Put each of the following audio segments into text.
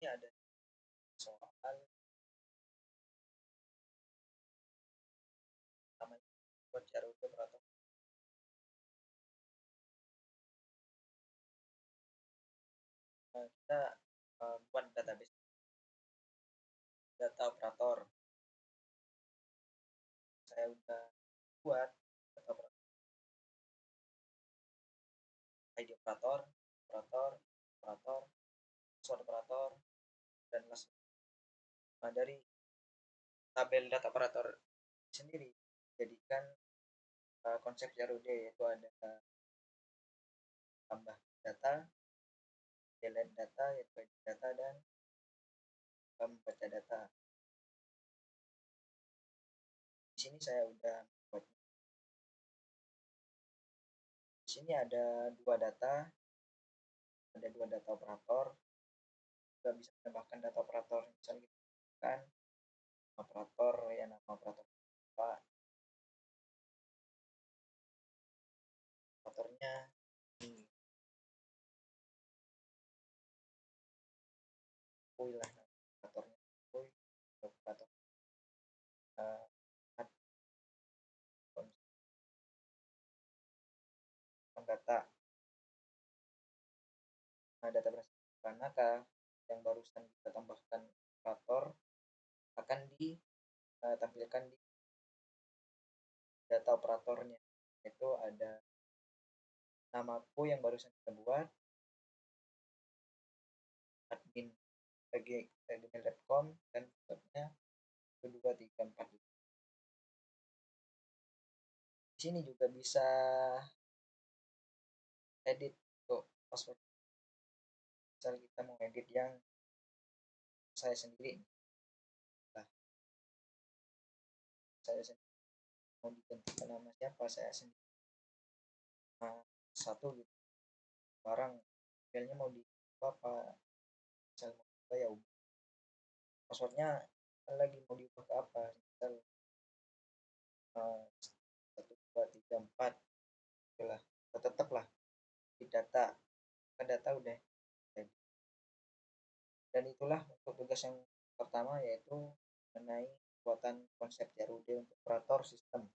ini ada soal namanya buat cara operator. Kita buat database data operator. Saya udah buat data operator, ID operator, operator, operator, password operator, dan last. Nah, dari tabel data operator sendiri jadikan konsep CRUD, yaitu ada tambah data, delete data, yaitu ID data, dan membaca data. Di sini saya udah buat. Di sini ada dua data operator. Kita bisa menambahkan data operator, misalnya kita kan operator ya, nama operator Pak, operatornya ini lah, operatornya operator data. Nah, data berdasarkan manakah yang barusan kita tambahkan operator akan ditampilkan di data operatornya, itu ada namaku yang barusan kita buat, admin gmail.com, dan passwordnya 1234. Di sini juga bisa edit untuk password. Misal kita mau edit yang saya sendiri, nah, saya sendiri mau digantikan nama siapa, saya sendiri satu gitu, barang emailnya mau di apa, misal mau ya passwordnya lagi mau diubah ke apa, misal 1234, itulah tetaplah di data, ke data udah. Dan itulah untuk tugas yang pertama, yaitu mengenai buatan konsep CRUD untuk operator sistem.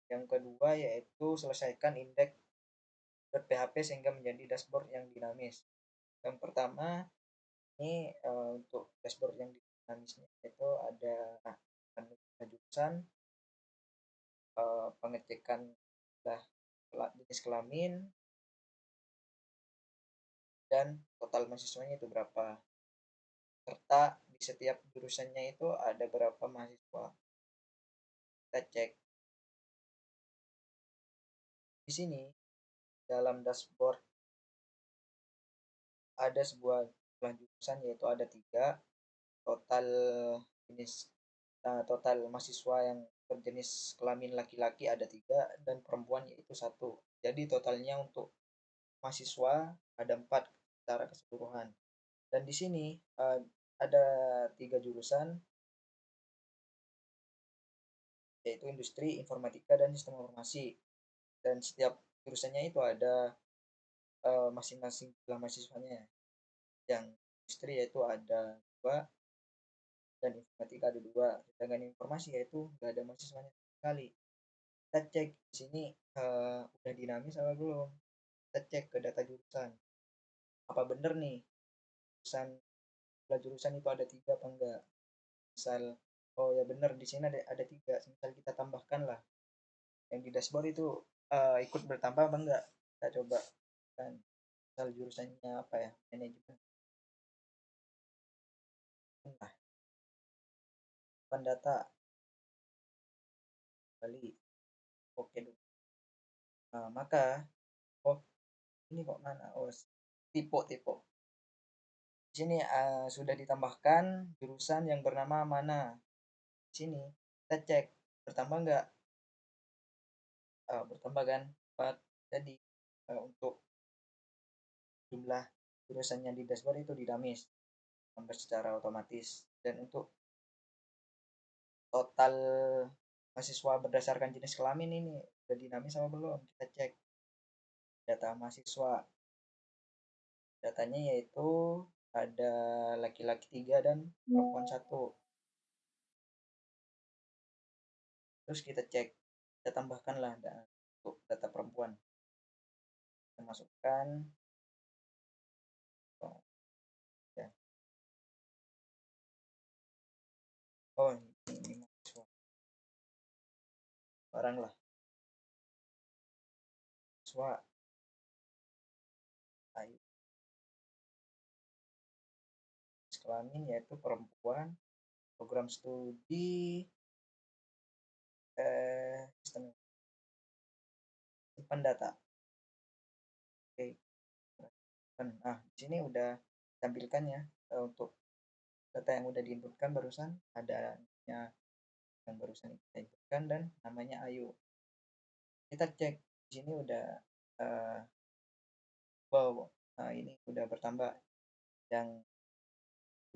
Yang kedua yaitu selesaikan index.php sehingga menjadi dashboard yang dinamis. Yang pertama ini untuk dashboard yang dinamisnya itu ada jurusan, pengecekan jenis kelamin, dan total mahasiswanya itu berapa, serta di setiap jurusannya itu ada berapa mahasiswa. Kita cek di sini dalam dashboard ada sebuah jurusan, yaitu ada 3, total jenis total mahasiswa yang berjenis kelamin laki-laki ada 3, dan perempuan yaitu 1. Jadi totalnya untuk mahasiswa ada 4 secara keseluruhan. Dan di sini ada 3 jurusan, yaitu industri, informatika, dan sistem informasi. Dan setiap jurusannya itu ada masing-masing jumlah mahasiswanya. Yang industri yaitu ada 2, dan informatika ada 2, sedangkan informasi yaitu nggak ada mahasiswanya sekali. Kita cek di sini udah dinamis apa belum. Kita cek ke data jurusan, apa bener nih jurusan itu ada 3 apa enggak. Misal oh ya bener di sini ada 3, misal kita tambahkan lah yang di dashboard itu ikut bertambah apa enggak. Kita coba kan, misal jurusannya apa ya, manajemen, nah data kali oke dulu. Nah, maka oh ini kok mana, oh tipe di sini sudah ditambahkan jurusan yang bernama mana. Di sini kita cek bertambah enggak, bertambah kan. Jadi untuk jumlah jurusannya di dashboard itu dinamis tambah secara otomatis. Dan untuk total mahasiswa berdasarkan jenis kelamin ini udah dinamis sama belum, kita cek data mahasiswa. Datanya yaitu ada laki-laki 3 dan perempuan 1. Terus kita cek, kita tambahkanlah untuk data perempuan. Kita masukkan, oh, ya. Oh, ini mahasiswa. Orang lah, mahasiswa. Ayo. Kelamin yaitu perempuan, program studi sistem simpan data. Oke. Nah, di sini udah tampilkan ya untuk data yang udah diinputkan barusan, ada yang barusan kita inputkan dan namanya Ayu. Kita cek di sini udah wow, ini udah bertambah yang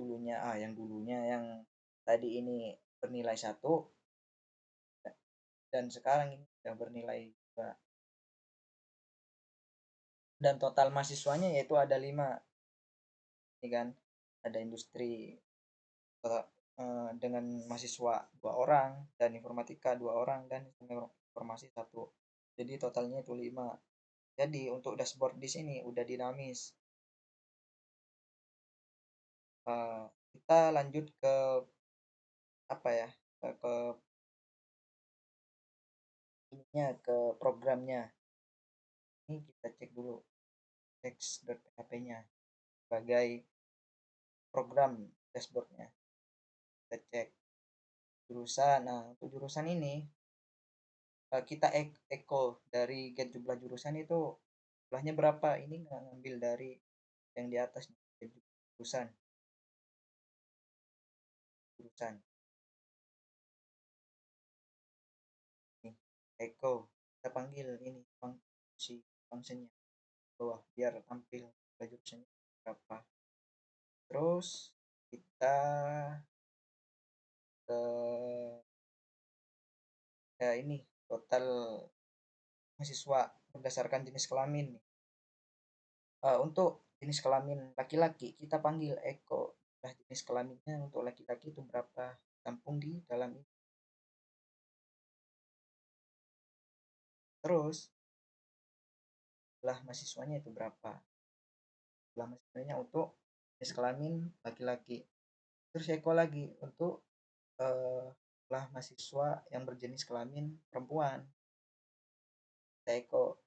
dulunya yang tadi ini bernilai 1 dan sekarang ini sudah bernilai 2. Dan total mahasiswanya yaitu ada 5. Ini kan ada industri dengan mahasiswa 2 orang dan informatika 2 orang dan informasi 1. Jadi totalnya itu 5. Jadi untuk dashboard di sini udah dinamis. Kita lanjut ke apa ya? Ke ininya, ke programnya. Ini kita cek dulu text.php-nya sebagai program dashboardnya. Kita cek jurusan. Nah, untuk jurusan ini kita echo dari get jumlah jurusan itu jumlahnya berapa. Ini ngambil dari yang di atas jurusan. Nih, echo kita panggil ini si functionnya bawah biar tampil jurusannya berapa. Terus kita ke ini total mahasiswa berdasarkan jenis kelamin. Untuk jenis kelamin laki-laki kita panggil Eko. Nah, jenis kelaminnya untuk laki-laki itu berapa, tampung di dalam ini. Terus jumlah mahasiswanya itu berapa, jumlah mahasiswanya untuk jenis kelamin laki-laki. Terus Eko lagi untuk jumlah mahasiswa yang berjenis kelamin perempuan. Eko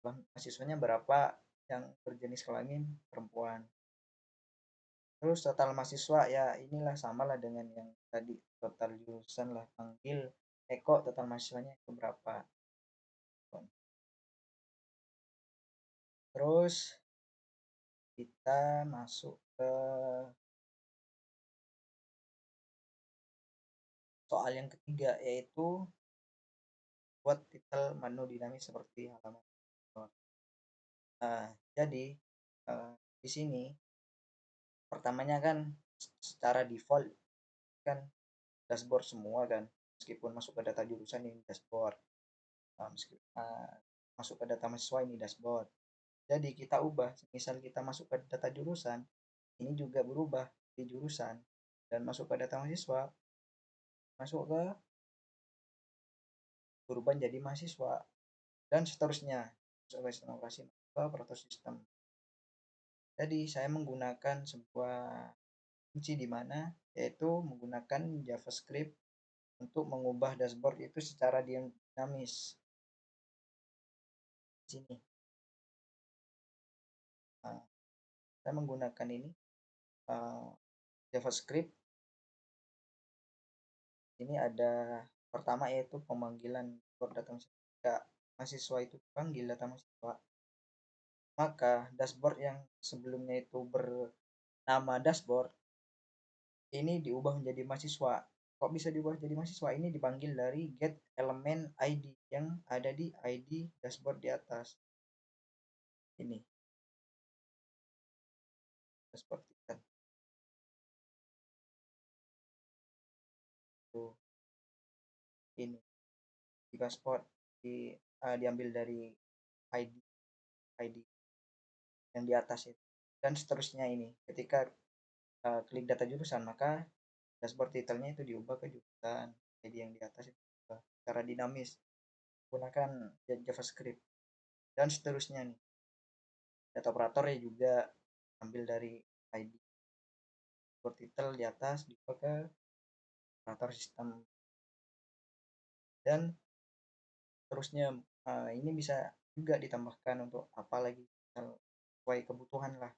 mahasiswanya berapa yang berjenis kelamin perempuan. Terus total mahasiswa ya inilah samalah dengan yang tadi, total jurusan lah panggil Eko, total mahasiswanya itu berapa. Terus kita masuk ke soal yang ketiga, yaitu buat titel menu dinamis seperti halaman. Nah, jadi di sini pertamanya kan secara default kan dashboard semua kan, meskipun masuk ke data jurusan ini dashboard, masuk ke data mahasiswa ini dashboard. Jadi kita ubah, misal kita masuk ke data jurusan, ini juga berubah di jurusan, dan masuk ke data mahasiswa, masuk ke berubah jadi mahasiswa, dan seterusnya sampai sistem operasi ke proto sistem. Jadi saya menggunakan sebuah kunci di mana yaitu menggunakan JavaScript untuk mengubah dashboard itu secara dinamis. Sini. Nah, saya menggunakan ini JavaScript. Ini ada pertama yaitu pemanggilan data mahasiswa itu panggil data mahasiswa, maka dashboard yang sebelumnya itu bernama dashboard ini diubah menjadi mahasiswa. Kok bisa diubah jadi mahasiswa? Ini dipanggil dari get elemen ID yang ada di ID dashboard di atas ini, dashboard kita tuh, ini di dashboard diambil dari ID yang di atas itu. dan seterusnya ini. Ketika klik data jurusan, maka dashboard detailnya itu diubah ke jurusan. Jadi yang di atas itu secara dinamis gunakan JavaScript dan seterusnya nih. Data operator ya juga ambil dari ID dashboard detail di atas diubah ke operator sistem dan terusnya. Ini bisa juga ditambahkan untuk apa lagi sesuai kebutuhan lah.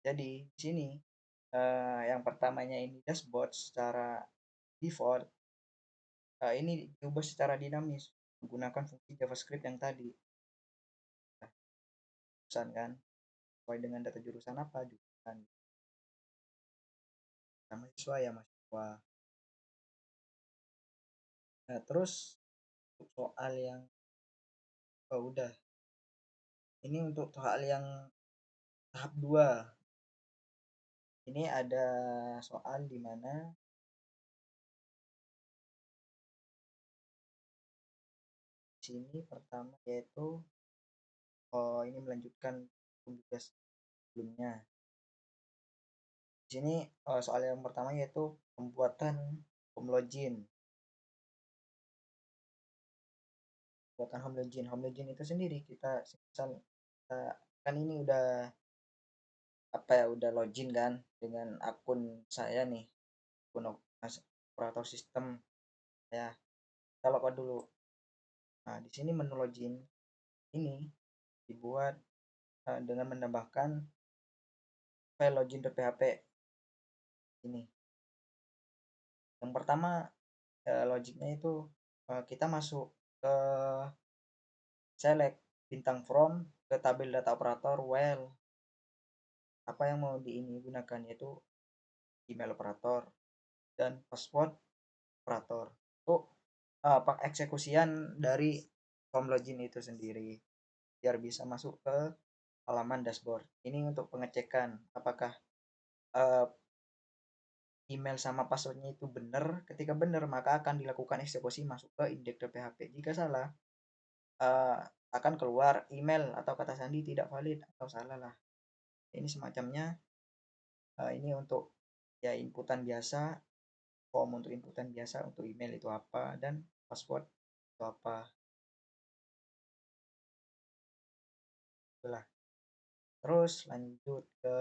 Jadi di sini yang pertamanya ini dashboard secara default ini diubah secara dinamis menggunakan fungsi JavaScript yang tadi. Nah, jurusan kan sesuai dengan data jurusan apa jurusan mahasiswa ya mahasiswa. Nah terus soal yang udah ini untuk soal yang tahap 2 ini ada soal di mana sini pertama yaitu ini melanjutkan tugas sebelumnya. Di sini soal yang pertama yaitu pembuatan home login. Pembuatan home login. Home login itu sendiri kita kan ini udah apa ya udah login kan dengan akun saya nih, akun operator sistem ya. Kita login dulu. Nah, di sini menu login ini dibuat dengan menambahkan file login.php ini. Yang pertama logiknya itu kita masuk ke select bintang from ke tabel data operator well apa yang mau di ini gunakan yaitu email operator dan password operator untuk eksekusian dari form login itu sendiri biar bisa masuk ke halaman dashboard. Ini untuk pengecekan apakah uh, email sama passwordnya itu benar. Ketika benar maka akan dilakukan eksekusi masuk ke index.php. Jika salah akan keluar email atau kata sandi tidak valid atau salah lah. Ini semacamnya ini untuk ya inputan biasa, form untuk inputan biasa untuk email itu apa dan password itu apa. Itulah. Terus lanjut ke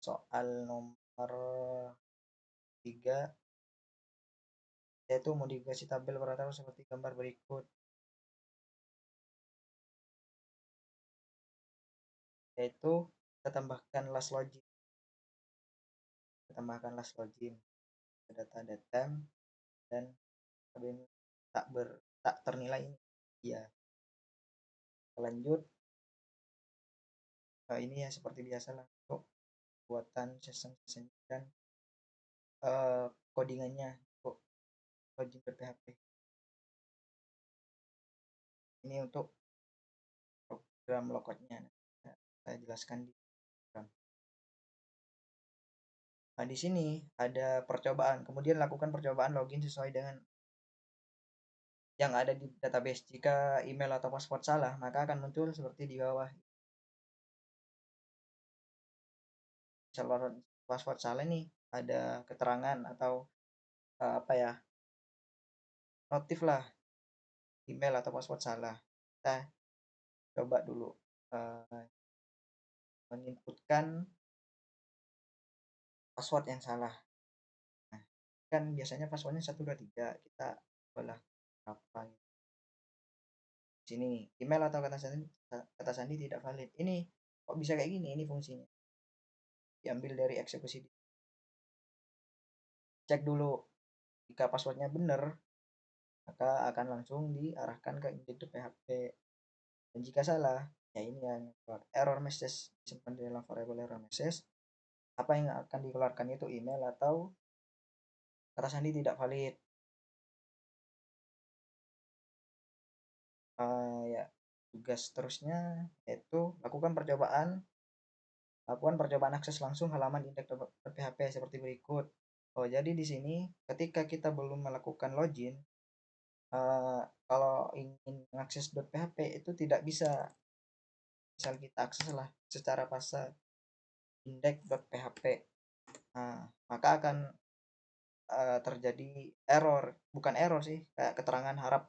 soal nomor 3 yaitu modifikasi tabel operator seperti gambar berikut. Yaitu kita tambahkan last login. Kita tambahkan last login ke data datem dan tak ternilai ini. Ya. Lanjut ini ya seperti biasa lah untuk buatan session dan codingannya untuk login ke PHP. Ini untuk program logoutnya saya jelaskan di program. Nah di sini ada percobaan, kemudian lakukan percobaan login sesuai dengan yang ada di database. Jika email atau password salah maka akan muncul seperti di bawah. Misalnya password salah nih ada keterangan atau apa ya notif lah email atau password salah. Kita coba dulu menginputkan password yang salah. Nah, kan biasanya passwordnya 123 kita belah apa gitu. Sini email atau kata sandi tidak valid. Ini kok bisa kayak gini? Ini fungsinya diambil dari eksekusi. Cek dulu jika passwordnya benar maka akan langsung diarahkan ke index.php dan jika salah ya ini yang error message disimpan di dalam variable error message. Apa yang akan dikeluarkan itu email atau kata sandi tidak valid. Ya tugas terusnya yaitu lakukan percobaan akses langsung halaman index.php seperti berikut. Jadi di sini ketika kita belum melakukan login Kalau ingin mengakses .php itu tidak bisa, misal kita akses lah secara paksa index.php, nah, maka akan terjadi error, bukan error sih, kayak keterangan harap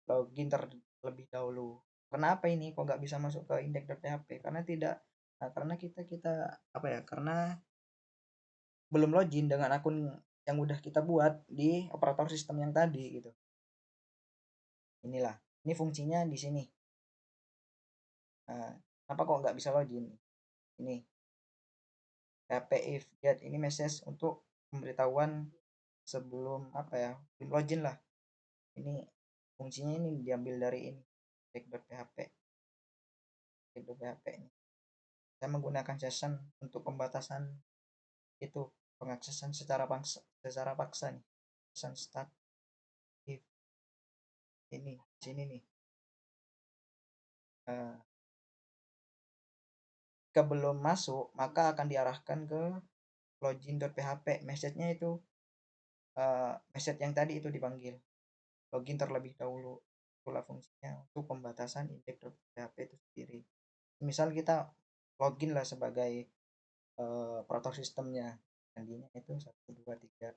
login terlebih dahulu. Kenapa ini kok nggak bisa masuk ke index.php? Karena tidak, karena kita kita apa ya? Karena belum login dengan akun yang udah kita buat di operator sistem yang tadi gitu. Inilah, ini fungsinya di sini. Nah, kenapa kok nggak bisa login? Ini php if get, ini message untuk pemberitahuan sebelum apa ya? Belum login lah. Ini fungsinya ini diambil dari ini index.php. Index.php ini. Saya menggunakan session untuk pembatasan itu, pengaksesan secara paksa nih. Session start if ini sini nih. Nah, jika belum masuk maka akan diarahkan ke login.php. Message-nya itu message yang tadi itu dipanggil login terlebih dahulu. Itulah fungsinya untuk pembatasan index.php itu sendiri. Misal kita login lah sebagai operator sistemnya, nantinya itu 1 2 3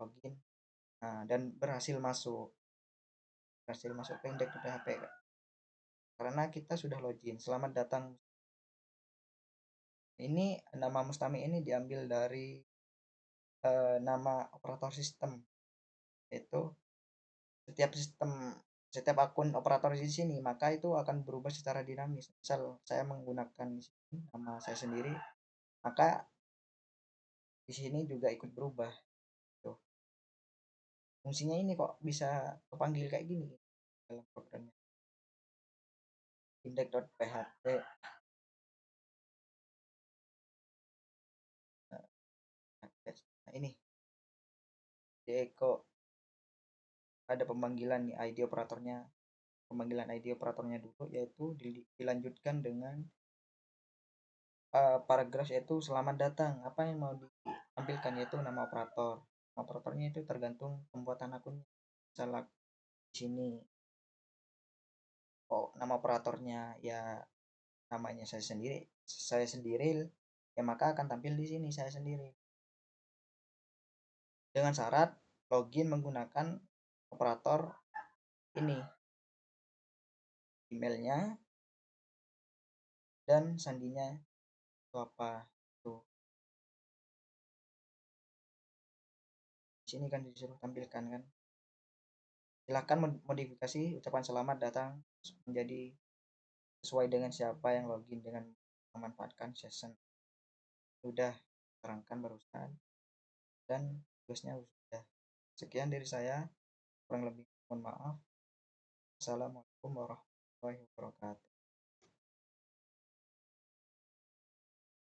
login, nah, dan berhasil masuk ke index.php karena kita sudah login. Selamat datang. Ini nama Mustami ini diambil dari nama operator sistem, itu setiap akun operator di sini maka itu akan berubah secara dinamis. Misal saya menggunakan nama saya sendiri, maka di sini juga ikut berubah. Tuh. Fungsinya ini kok bisa kepanggil kayak gini dalam programnya. Index.php. Nah, ini di Eko ada pemanggilan nih ID operatornya. Pemanggilan ID operatornya dulu, yaitu dilanjutkan dengan paragraf, yaitu selamat datang. Apa yang mau ditampilkan yaitu nama operator. Operatornya itu tergantung pembuatan akunnya. Misalnya di sini nama operatornya ya namanya saya sendiri ya, maka akan tampil di sini saya sendiri. Dengan syarat login menggunakan operator ini, emailnya dan sandinya itu apa tuh. Di sini kan disuruh tampilkan kan. Silahkan modifikasi ucapan selamat datang menjadi sesuai dengan siapa yang login dengan memanfaatkan session. Sudah terangkan barusan dan tugasnya sudah. Sekian dari saya, kurang lebih mohon maaf. Assalamualaikum warahmatullahi wabarakatuh.